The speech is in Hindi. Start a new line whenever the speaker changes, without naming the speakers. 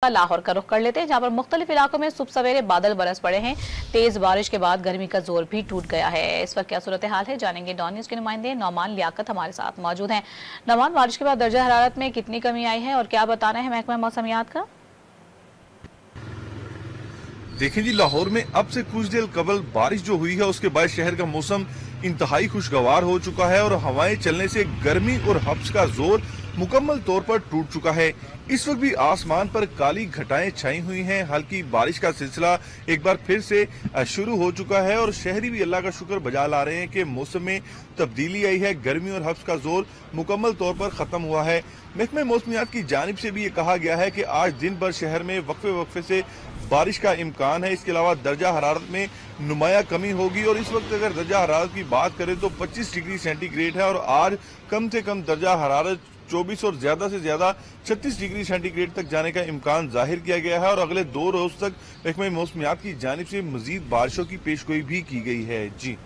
लाहौर का रुख कर लेते हैं, जहां पर मुख्तलिफ इलाकों में सुबह सवेरे बादल बरस पड़े हैं। तेज बारिश के बाद गर्मी का जोर भी टूट गया है। इस वक्त क्या सूरत हाल है, जानेंगे डॉन न्यूज के नुमाइंदे नौमान लियाकत हमारे साथ मौजूद हैं। नौमान, बारिश के बाद दर्जा हरारत में कितनी कमी आई है और क्या बताना है महकमा मौसमियात का?
देखें जी, लाहौर में अब से कुछ देर कबल बारिश जो हुई है उसके बाद शहर का मौसम इंतहाई खुशगवार हो चुका है और हवाएं चलने से गर्मी और हब्स का जोर मुकम्मल तौर पर टूट चुका है। इस वक्त भी आसमान पर काली घटाएं छाई हुई हैं। हल्की बारिश का सिलसिला एक बार फिर से शुरू हो चुका है और शहरी भी अल्लाह का शुक्र बजा ला रहे हैं कि मौसम में तब्दीली आई है। गर्मी और हब्स का जोर मुकम्मल तौर पर खत्म हुआ है। महकमा मौसमियात की जानिब से भी ये कहा गया है कि आज दिन भर शहर में वक्फे वक्फे से बारिश का इम्कान है। इसके अलावा दर्जा हरारत में नुमाया कमी होगी और इस वक्त अगर दर्जा हरारत की बात करें तो 25 डिग्री सेंटीग्रेड है और आज कम से कम दर्जा हरारत 24 और ज्यादा से ज्यादा 36 डिग्री सेंटीग्रेड तक जाने का इम्कान जाहिर किया गया है और अगले 2 रोज तक महकमा मौसमियात की जानिब से मजीद बारिशों की पेशगोई भी की गई है। जी।